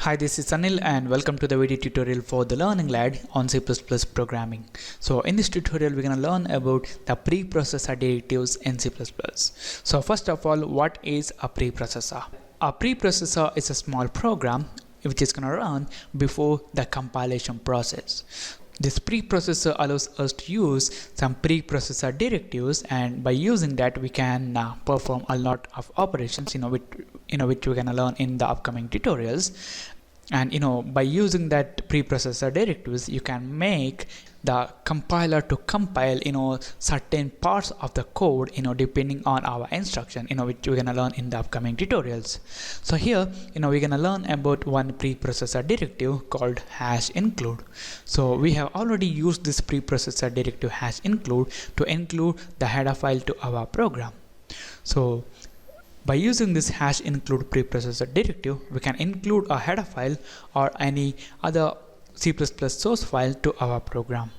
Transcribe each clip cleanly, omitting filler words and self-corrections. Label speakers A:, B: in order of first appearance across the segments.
A: Hi, this is Anil and welcome to the video tutorial for the Learning Lad on C++ programming. So in this tutorial we're going to learn about the preprocessor directives in C++. So first of all, what is a preprocessor? A preprocessor is a small program which is going to run before the compilation process. This preprocessor allows us to use some preprocessor directives, and by using that we can perform a lot of operations which we're gonna learn in the upcoming tutorials. And by using that preprocessor directives you can make the compiler to compile certain parts of the code depending on our instruction which we're gonna learn in the upcoming tutorials. So here we're gonna learn about one preprocessor directive called #include. So we have already used this preprocessor directive #include to include the header file to our program. So by using this #include preprocessor directive, we can include a header file or any other C++ source file to our program.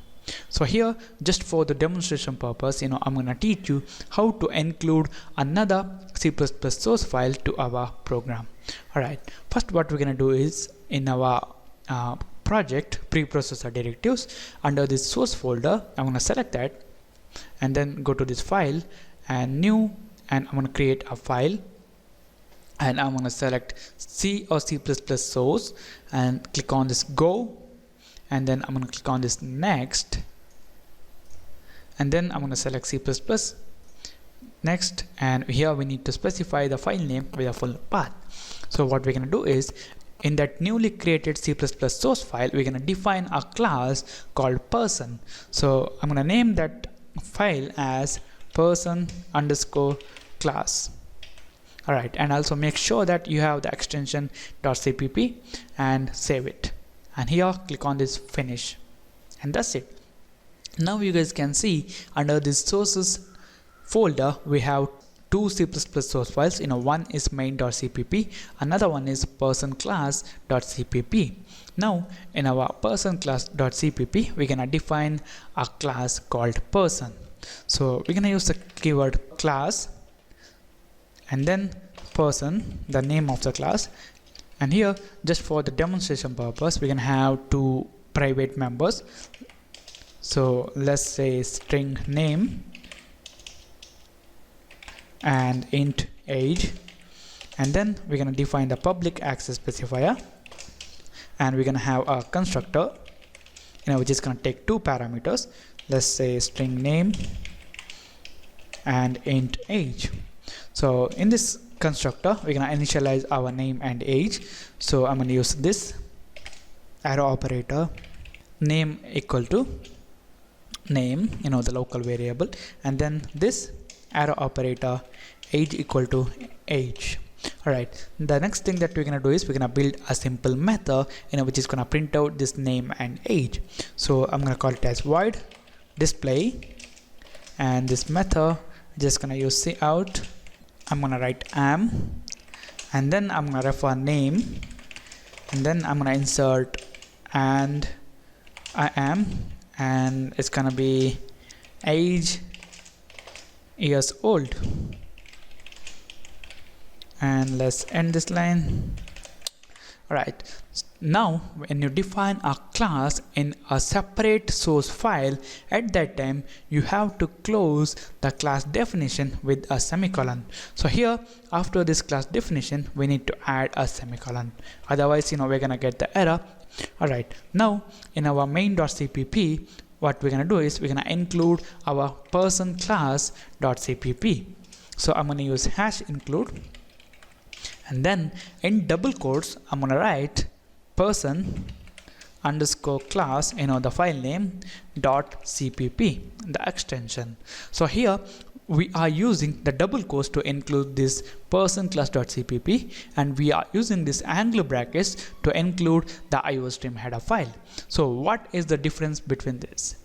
A: So here, just for the demonstration purpose, I'm going to teach you how to include another C++ source file to our program. Alright, first what we're going to do is in our project preprocessor directives, under this source folder, I'm going to select that and then go to this file and new, and I'm going to create a file, and I'm going to select C or C++ source and click on this go, and then I'm going to click on this next, and then I'm going to select C++ next, and here we need to specify the file name with a full path. So what we're going to do is in that newly created C++ source file we're going to define a class called person. So I'm going to name that file as person_class. Alright, and also make sure that you have the extension .cpp and save it, and here click on this finish, and that's it. Now you guys can see under this sources folder we have two C++ source files. One is main.cpp, another one is personClass.cpp. Now in our personClass.cpp we're gonna define a class called person. So we're gonna use the keyword class and then person, the name of the class, and here just for the demonstration purpose we're gonna have two private members. So let's say string name and int age, and then we're gonna define the public access specifier, and we're gonna have a constructor which is gonna take two parameters. Let's say string name and int age. So in this constructor we're gonna initialize our name and age. So I'm gonna use this arrow operator, name equal to name, the local variable, and then this arrow operator, age equal to age. Alright, the next thing that we're gonna do is we're gonna build a simple method which is gonna print out this name and age. So I'm gonna call it as void display, and this method just gonna use cout. I'm gonna write am, and then I'm gonna refer name, and then I'm gonna insert and I am, and it's gonna be age years old, and let's end this line. Alright, now when you define a class in a separate source file, at that time you have to close the class definition with a semicolon. So here after this class definition we need to add a semicolon, otherwise we're gonna get the error. Alright, now in our main.cpp what we're gonna do is we're gonna include our personClass.cpp. So I'm gonna use #include, and then in double quotes I'm gonna write person_class, the file name .cpp, the extension. So here we are using the double quotes to include this personClass.cpp, and we are using this angle brackets to include the iostream header file. So what is the difference between this?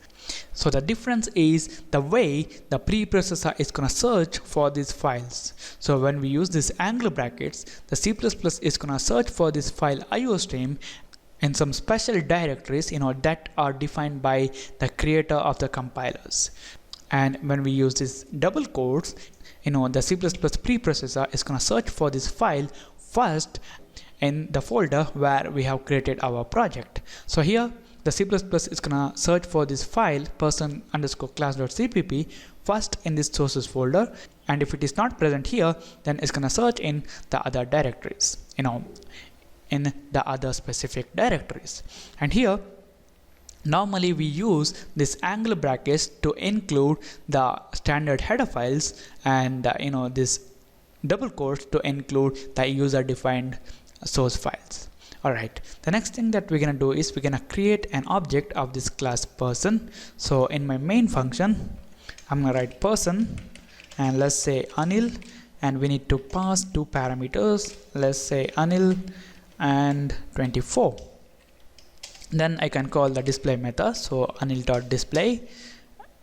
A: So the difference is the way the preprocessor is going to search for these files. So when we use this angle brackets, the C++ is going to search for this file iostream in some special directories that are defined by the creator of the compilers. And when we use this double quotes, the C++ preprocessor is going to search for this file first in the folder where we have created our project. So here the C++ is gonna search for this file person_class.cpp first in this sources folder, and if it is not present here, then it's gonna search in the other directories, in the other specific directories. And here normally we use this angle brackets to include the standard header files, and this double quotes to include the user defined source files. Alright, the next thing that we're gonna do is we're gonna create an object of this class person. So in my main function, I'm gonna write person, and let's say Anil, and we need to pass two parameters, let's say Anil and 24. Then I can call the display method, so anil.display,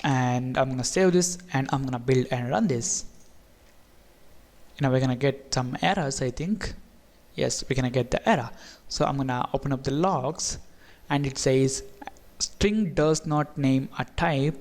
A: and I'm gonna save this and I'm gonna build and run this. We're gonna get some errors, I think. Yes, we're gonna get the error. So I'm gonna open up the logs, and it says string does not name a type.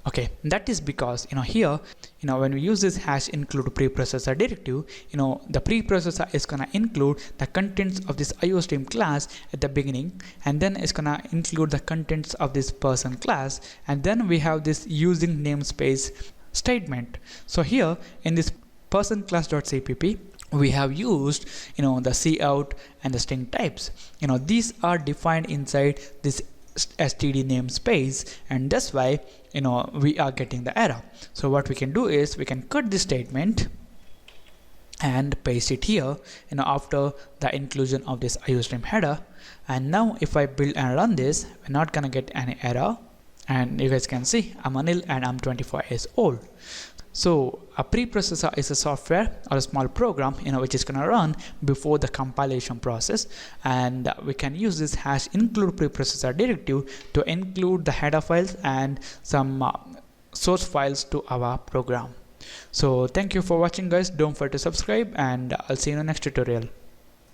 A: Okay, that is because here when we use this hash include preprocessor directive, the preprocessor is gonna include the contents of this IOStream class at the beginning, and then it's gonna include the contents of this person class, and then we have this using namespace statement. So here in this person class.cpp, we have used the cout and the string types. These are defined inside this std namespace, and that's why we are getting the error. So what we can do is we can cut this statement and paste it here after the inclusion of this IOStream header, and now if I build and run this, we're not gonna get any error, and you guys can see I'm Anil and I'm 24 years old. So a preprocessor is a software or a small program which is going to run before the compilation process, and we can use this hash include preprocessor directive to include the header files and some source files to our program. So thank you for watching, guys. Don't forget to subscribe, and I'll see you in the next tutorial.